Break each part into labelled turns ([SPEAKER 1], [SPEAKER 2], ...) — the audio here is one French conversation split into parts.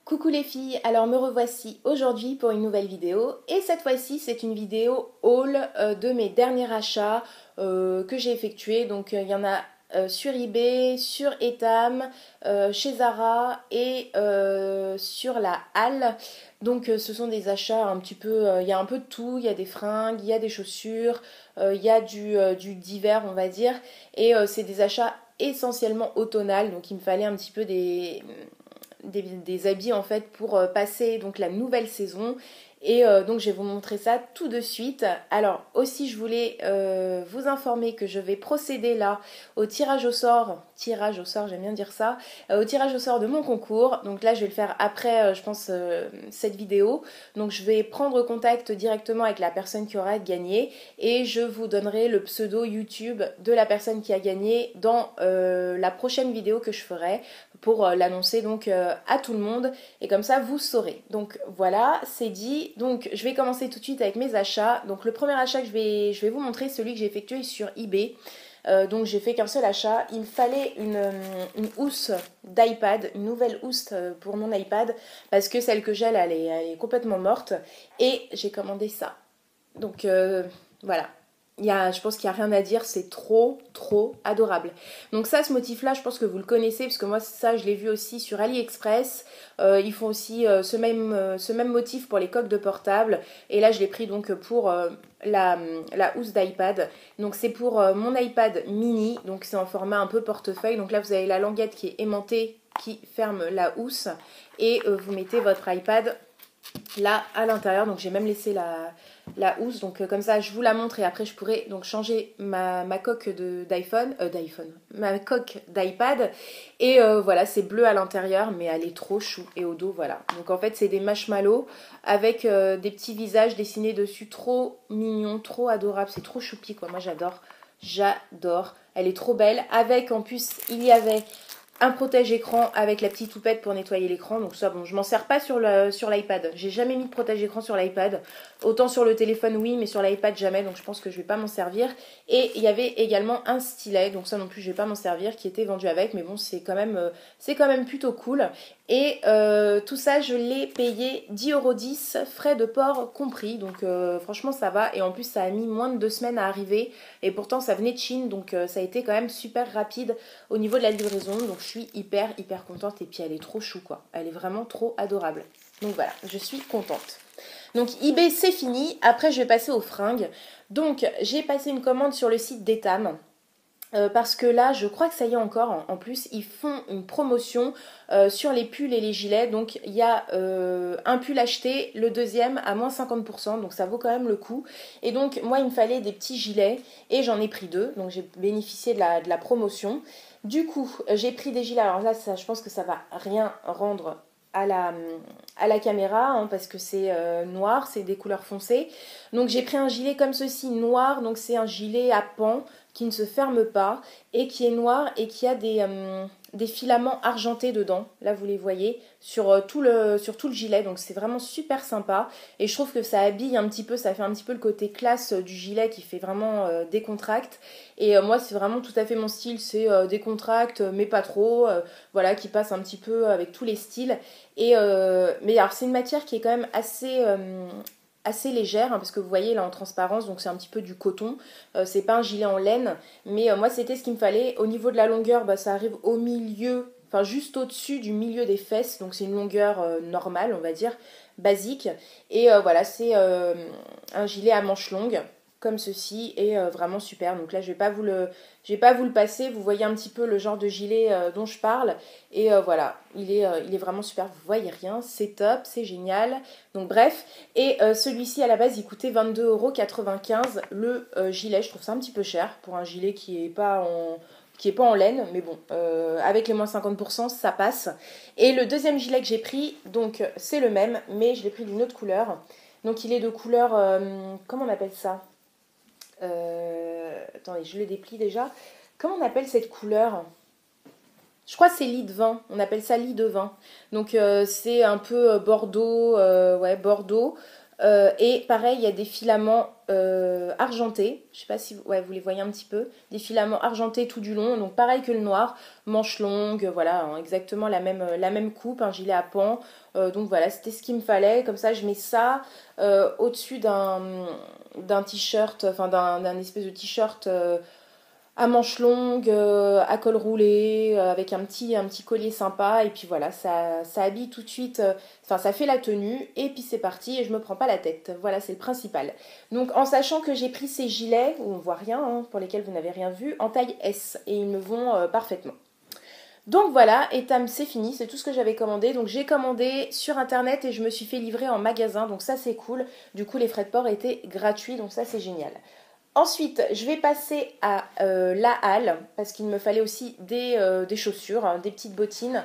[SPEAKER 1] Coucou les filles, alors me revoici aujourd'hui pour une nouvelle vidéo et cette fois-ci c'est une vidéo haul de mes derniers achats que j'ai effectués. Donc il y en a sur eBay, sur Etam, chez Zara et sur la Halle. Donc ce sont des achats un petit peu, il y a un peu de tout, il y a des fringues, il y a des chaussures, il y a du divers on va dire et c'est des achats essentiellement automnal, donc il me fallait un petit peu des habits en fait pour passer donc la nouvelle saison et donc je vais vous montrer ça tout de suite. Alors aussi je voulais vous informer que je vais procéder là au tirage au sort j'aime bien dire ça, au tirage au sort de mon concours. Donc là je vais le faire après je pense cette vidéo, donc je vais prendre contact directement avec la personne qui aura gagné et je vous donnerai le pseudo YouTube de la personne qui a gagné dans la prochaine vidéo que je ferai pour l'annoncer donc à tout le monde et comme ça vous saurez. Donc voilà, c'est dit. Donc je vais commencer tout de suite avec mes achats. Donc le premier achat que je vais vous montrer, celui que j'ai effectué sur eBay. Donc j'ai fait qu'un seul achat. Il me fallait une housse d'iPad, une nouvelle housse pour mon iPad parce que celle que j'ai elle est complètement morte et j'ai commandé ça. Donc voilà. Je pense qu'il n'y a rien à dire, c'est trop adorable. Donc ça, ce motif-là, je pense que vous le connaissez, parce que moi, ça, je l'ai vu aussi sur AliExpress. Ils font aussi ce même motif pour les coques de portable. Et là, je l'ai pris donc pour la housse d'iPad. Donc c'est pour mon iPad mini, donc c'est en format un peu portefeuille. Donc là, vous avez la languette qui est aimantée, qui ferme la housse. Et vous mettez votre iPad là à l'intérieur. Donc j'ai même laissé la housse, donc comme ça je vous la montre et après je pourrai donc changer ma coque ma coque d'iPad et voilà, c'est bleu à l'intérieur mais elle est trop chou et au dos voilà. Donc en fait c'est des marshmallows avec des petits visages dessinés dessus, trop mignon, trop adorable, c'est trop choupi quoi, moi j'adore, elle est trop belle. Avec en plus il y avait un protège-écran avec la petite houppette pour nettoyer l'écran. Donc ça, bon, je m'en sers pas sur l'iPad. J'ai jamais mis de protège-écran sur l'iPad. Autant sur le téléphone, oui, mais sur l'iPad, jamais. Donc je pense que je vais pas m'en servir. Et il y avait également un stylet. Donc ça non plus, je vais pas m'en servir, qui était vendu avec. Mais bon, c'est quand même plutôt cool. Et tout ça, je l'ai payé 10,10 €, frais de port compris. Donc franchement, ça va. Et en plus, ça a mis moins de 2 semaines à arriver. Et pourtant, ça venait de Chine. Donc ça a été quand même super rapide au niveau de la livraison. Donc je suis hyper contente. Et puis, elle est trop chou, quoi. Elle est vraiment trop adorable. Donc voilà, je suis contente. Donc eBay, c'est fini. Après, je vais passer aux fringues. Donc, j'ai passé une commande sur le site d'Etam. Parce que là, je crois que ça y est encore. En plus, ils font une promotion sur les pulls et les gilets. Donc, il y a un pull acheté, le deuxième à moins 50%. Donc, ça vaut quand même le coup. Et donc, moi, il me fallait des petits gilets. Et j'en ai pris 2. Donc, j'ai bénéficié de la promotion. Du coup, j'ai pris des gilets. Alors là, ça, je pense que ça va rien rendre à la caméra hein, parce que c'est noir, c'est des couleurs foncées. Donc j'ai pris un gilet comme ceci, noir. Donc c'est un gilet à pans qui ne se ferme pas et qui est noir et qui a des filaments argentés dedans. Là vous les voyez sur tout le gilet, donc c'est vraiment super sympa et je trouve que ça habille un petit peu, ça fait un petit peu le côté classe du gilet qui fait vraiment décontracte et moi c'est vraiment tout à fait mon style, c'est décontracte mais pas trop, voilà, qui passe un petit peu avec tous les styles et mais alors c'est une matière qui est quand même assez légère hein, parce que vous voyez là en transparence, donc c'est un petit peu du coton, c'est pas un gilet en laine mais moi c'était ce qu'il me fallait. Au niveau de la longueur, ça arrive au milieu, enfin juste au-dessus du milieu des fesses, donc c'est une longueur normale on va dire, basique et voilà, c'est un gilet à manches longues comme ceci et vraiment super. Donc là je vais pas vous le passer, vous voyez un petit peu le genre de gilet dont je parle et voilà, il est vraiment super, vous voyez rien, c'est top, c'est génial. Donc bref, et celui-ci à la base il coûtait 22,95 € le gilet. Je trouve ça un petit peu cher pour un gilet qui est pas en laine, mais bon, avec les moins 50%, ça passe. Et le deuxième gilet que j'ai pris, donc c'est le même, mais je l'ai pris d'une autre couleur. Donc il est de couleur, comment on appelle ça attendez, je le déplie déjà. Comment on appelle cette couleur? Je crois que c'est lit de vin, on appelle ça lit de vin. Donc c'est un peu bordeaux, ouais, bordeaux, Et pareil, il y a des filaments argentés. Je sais pas si vous les voyez un petit peu. Des filaments argentés tout du long. Donc pareil que le noir, manche longue, voilà, hein, exactement la même coupe, un gilet à pans. Donc voilà, c'était ce qu'il me fallait. Comme ça, je mets ça au-dessus d'un t-shirt, enfin d'un espèce de t-shirt à manches longues, à col roulé, avec un petit collier sympa. Et puis voilà, ça habille tout de suite, enfin ça fait la tenue. Et puis c'est parti et je me prends pas la tête. Voilà, c'est le principal. Donc en sachant que j'ai pris ces gilets, où on voit rien, hein, pour lesquels vous n'avez rien vu, en taille S. Et ils me vont parfaitement. Donc voilà, Etam c'est fini, c'est tout ce que j'avais commandé. Donc j'ai commandé sur internet et je me suis fait livrer en magasin, donc ça c'est cool. Du coup les frais de port étaient gratuits, donc ça c'est génial. Ensuite, je vais passer à la halle, parce qu'il me fallait aussi des chaussures, hein, des petites bottines.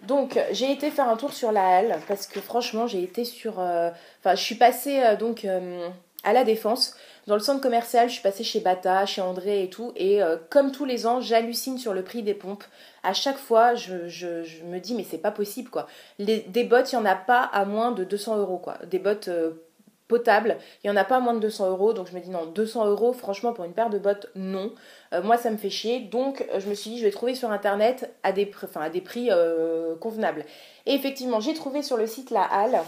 [SPEAKER 1] Donc, j'ai été faire un tour sur la halle, parce que franchement, j'ai été sur... Enfin, je suis passée à la Défense. Dans le centre commercial, je suis passée chez Bata, chez André et tout. Et comme tous les ans, j'hallucine sur le prix des pompes. À chaque fois, je me dis, mais c'est pas possible, quoi. Des bottes, il n'y en a pas à moins de 200 euros, quoi. Des bottes... potable, il n'y en a pas à moins de 200 euros, donc je me dis non, 200 euros, franchement pour une paire de bottes, non, moi ça me fait chier, donc je me suis dit je vais trouver sur internet à des prix convenables. Et effectivement j'ai trouvé sur le site La Halle.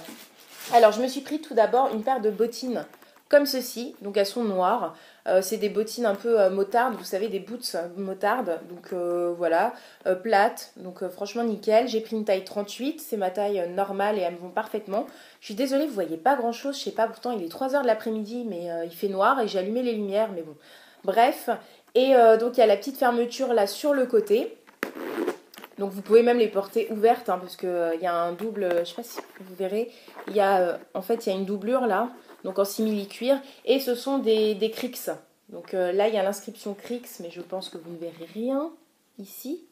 [SPEAKER 1] Alors je me suis pris tout d'abord une paire de bottines comme ceci, donc elles sont noires. C'est des bottines un peu motarde, vous savez, des boots motarde, donc voilà, plates, donc franchement nickel. J'ai pris une taille 38, c'est ma taille normale et elles me vont parfaitement. Je suis désolée, vous voyez pas grand chose, je sais pas, pourtant il est 3 heures de l'après-midi, mais il fait noir et j'ai allumé les lumières, mais bon, bref. Et donc il y a la petite fermeture là sur le côté. Donc vous pouvez même les porter ouvertes, hein, parce qu'il y a un double, je sais pas si vous verrez, il y a, en fait il y a une doublure là, donc en simili-cuir, et ce sont des Crix. Donc là il y a l'inscription Crix, mais je pense que vous ne verrez rien ici.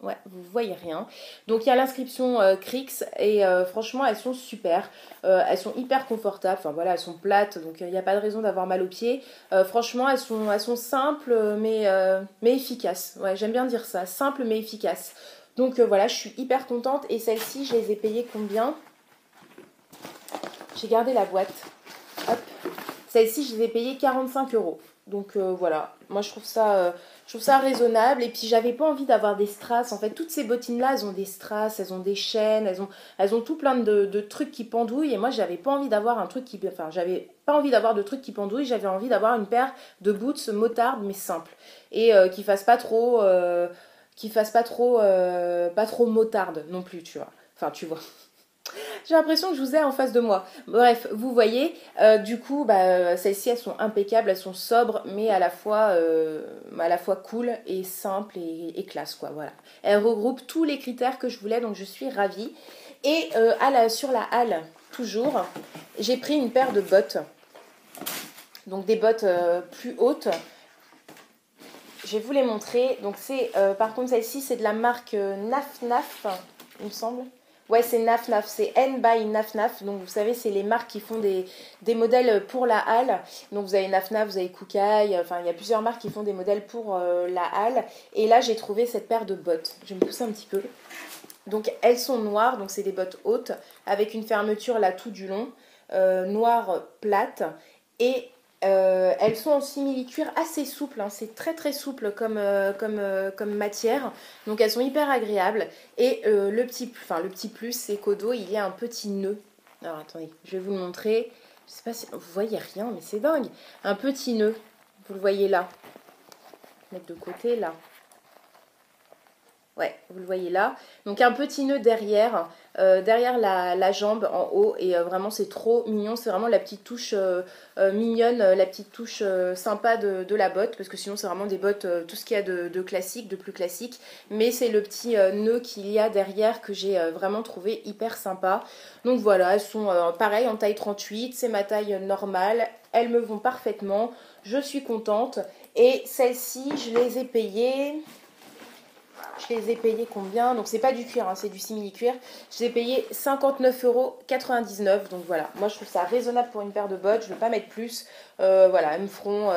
[SPEAKER 1] Ouais, vous voyez rien. Donc il y a l'inscription Crix et franchement elles sont super. Elles sont hyper confortables. Enfin voilà, elles sont plates, donc il n'y a pas de raison d'avoir mal aux pieds. Franchement, elles sont simples mais efficaces. Ouais, j'aime bien dire ça, simples mais efficaces. Donc voilà, je suis hyper contente. Et celles-ci, je les ai payées combien? J'ai gardé la boîte. Hop. Celles-ci, je les ai payées 45 euros. Donc voilà, moi je trouve ça raisonnable. Et puis j'avais pas envie d'avoir des strass. En fait, toutes ces bottines-là, elles ont des strass, elles ont des chaînes, elles ont tout plein de trucs qui pendouillent. Et moi, j'avais pas envie d'avoir un truc qui... Enfin, j'avais pas envie d'avoir de trucs qui pendouillent. J'avais envie d'avoir une paire de boots motarde, mais simple. Et qui fasse pas trop... pas trop motarde non plus, tu vois. Enfin, tu vois. J'ai l'impression que je vous ai en face de moi. Bref, vous voyez, du coup, bah, celles-ci, elles sont impeccables, elles sont sobres, mais à la fois cool et simple et classe, quoi, voilà. Elles regroupent tous les critères que je voulais, donc je suis ravie. Et sur la halle, toujours, j'ai pris une paire de bottes. Donc des bottes plus hautes. Je vais vous les montrer. Donc c'est, par contre, celle-ci, c'est de la marque Naf Naf, il me semble. Ouais, c'est Naf Naf, c'est N by Naf Naf. Donc vous savez, c'est les marques qui font des modèles pour la halle. Donc vous avez Naf Naf, vous avez Koukaï, enfin il y a plusieurs marques qui font des modèles pour la halle. Et là, j'ai trouvé cette paire de bottes. Je vais me pousser un petit peu. Donc elles sont noires, donc c'est des bottes hautes, avec une fermeture là tout du long, noire plate. Et elles sont en simili-cuir assez souple, hein. C'est très très souple comme matière, donc elles sont hyper agréables. Et le petit plus, c'est qu'au dos il y a un petit nœud. Alors attendez, je vais vous le montrer. Je sais pas si vous voyez rien, mais c'est dingue. Un petit nœud, vous le voyez là. Mettre de côté là. Ouais, vous le voyez là. Donc un petit nœud derrière, derrière la jambe en haut. Et vraiment c'est trop mignon. C'est vraiment la petite touche mignonne, la petite touche sympa de la botte. Parce que sinon c'est vraiment des bottes, tout ce qu'il y a de classique, de plus classique. Mais c'est le petit nœud qu'il y a derrière que j'ai vraiment trouvé hyper sympa. Donc voilà, elles sont pareilles en taille 38. C'est ma taille normale. Elles me vont parfaitement. Je suis contente. Et celles-ci, je les ai payées... Je les ai payés combien? Donc c'est pas du cuir, hein, c'est du simili-cuir. Je les ai payés 59,99 €. Donc voilà, moi je trouve ça raisonnable pour une paire de bottes. Je ne veux pas mettre plus. Voilà, elles me feront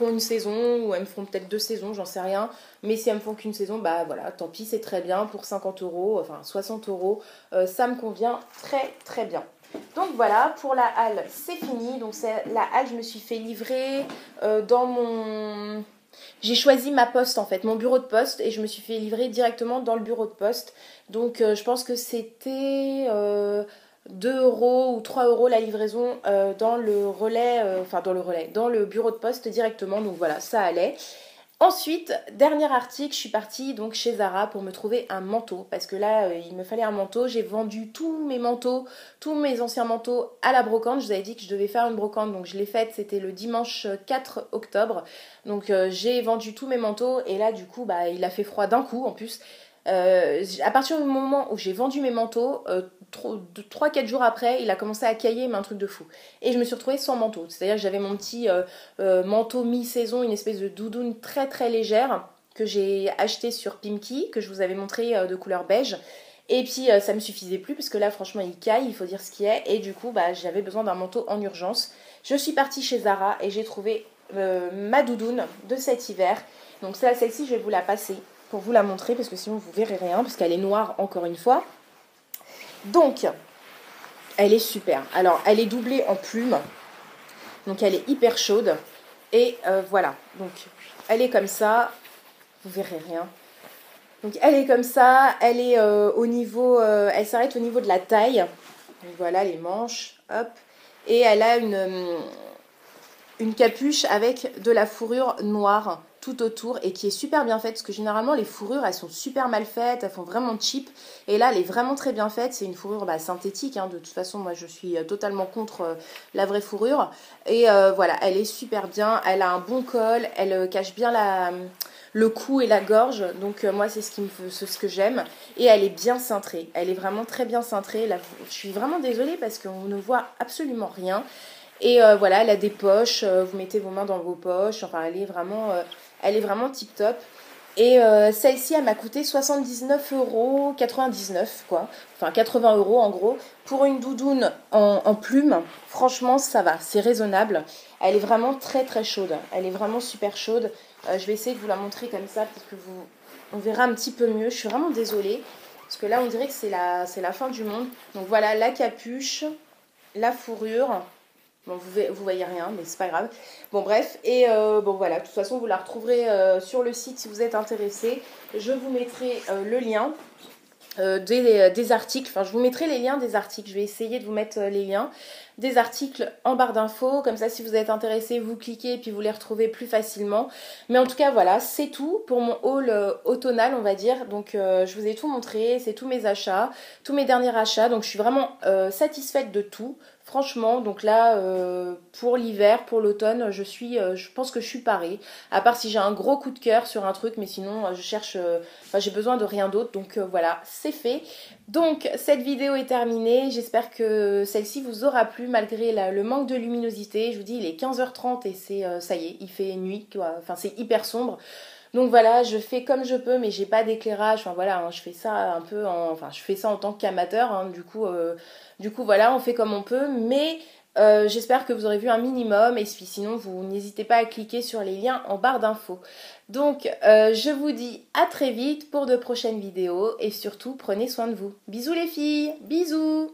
[SPEAKER 1] une saison ou elles me feront peut-être 2 saisons, j'en sais rien. Mais si elles me font qu'une saison, bah voilà, tant pis, c'est très bien. Pour 50 €, enfin 60 €, ça me convient très très bien. Donc voilà, pour la halle, c'est fini. Donc la halle, je me suis fait livrer dans mon... J'ai choisi ma poste en fait, mon bureau de poste, et je me suis fait livrer directement dans le bureau de poste. Donc je pense que c'était 2 € ou 3 € la livraison dans le relais, dans le bureau de poste directement. Donc voilà, ça allait. Ensuite, dernier article, je suis partie donc chez Zara pour me trouver un manteau. Parce que là, il me fallait un manteau. J'ai vendu tous mes manteaux, tous mes anciens manteaux à la brocante. Je vous avais dit que je devais faire une brocante, donc je l'ai faite. C'était le dimanche 4 octobre. Donc j'ai vendu tous mes manteaux. Et là, du coup, bah, il a fait froid d'un coup en plus. À partir du moment où j'ai vendu mes manteaux, 3-4 jours après, il a commencé à cailler, mais un truc de fou. Et je me suis retrouvée sans manteau. C'est-à-dire que j'avais mon petit manteau mi-saison, une espèce de doudoune très très légère que j'ai acheté sur Pimki, que je vous avais montré de couleur beige. Et puis ça me suffisait plus parce que là franchement il caille, il faut dire ce qui est. Et du coup bah, j'avais besoin d'un manteau en urgence. Je suis partie chez Zara et j'ai trouvé ma doudoune de cet hiver. Donc celle-ci je vais vous la passer pour vous la montrer parce que sinon vous verrez rien parce qu'elle est noire encore une fois. Donc elle est super. Alors elle est doublée en plumes. Donc elle est hyper chaude. Et voilà. Donc elle est comme ça. Vous verrez rien. Donc elle est comme ça. Elle est au niveau. Elle s'arrête au niveau de la taille. Donc voilà les manches. Hop. Et elle a une capuche avec de la fourrure noire tout autour et qui est super bien faite parce que généralement les fourrures elles sont super mal faites, elles font vraiment cheap et là elle est vraiment très bien faite, c'est une fourrure synthétique hein. De toute façon moi je suis totalement contre la vraie fourrure et voilà elle est super bien, elle a un bon col, elle cache bien le cou et la gorge donc moi c'est ce que j'aime et elle est bien cintrée, elle est vraiment très bien cintrée là, je suis vraiment désolée parce qu'on ne voit absolument rien. Et voilà, elle a des poches, vous mettez vos mains dans vos poches, enfin elle est vraiment tip top. Et celle-ci, elle m'a coûté 79,99 € quoi, enfin 80 € en gros, pour une doudoune en plume. Franchement, ça va, c'est raisonnable. Elle est vraiment très très chaude, elle est vraiment super chaude. Je vais essayer de vous la montrer comme ça pour que on verra un petit peu mieux. Je suis vraiment désolée, parce que là on dirait que c'est la fin du monde. Donc voilà, la capuche, la fourrure. Bon, vous voyez rien, mais c'est pas grave. Bon, bref. Et bon, voilà. De toute façon, vous la retrouverez sur le site si vous êtes intéressé. Je vous mettrai le lien des articles. Enfin, je vous mettrai les liens des articles. Je vais essayer de vous mettre les liens des articles en barre d'infos. Comme ça, si vous êtes intéressé, vous cliquez et puis vous les retrouvez plus facilement. Mais en tout cas, voilà, c'est tout pour mon haul automnal, on va dire. Donc, je vous ai tout montré. C'est tous mes achats, tous mes derniers achats. Donc, je suis vraiment satisfaite de tout. Franchement, donc là, pour l'hiver, pour l'automne, je pense que je suis parée. À part si j'ai un gros coup de cœur sur un truc, mais sinon, j'ai besoin de rien d'autre. Donc voilà, c'est fait. Donc, cette vidéo est terminée. J'espère que celle-ci vous aura plu, malgré le manque de luminosité. Je vous dis, il est 15h30 et ça y est, il fait nuit, quoi. Enfin, c'est hyper sombre. Donc voilà, je fais comme je peux, mais j'ai pas d'éclairage. Enfin voilà, hein, je fais ça un peu je fais ça en tant qu'amateur. Hein, du coup, voilà, on fait comme on peut. Mais j'espère que vous aurez vu un minimum. Et puis sinon, vous n'hésitez pas à cliquer sur les liens en barre d'infos. Donc, je vous dis à très vite pour de prochaines vidéos. Et surtout, prenez soin de vous. Bisous les filles, bisous!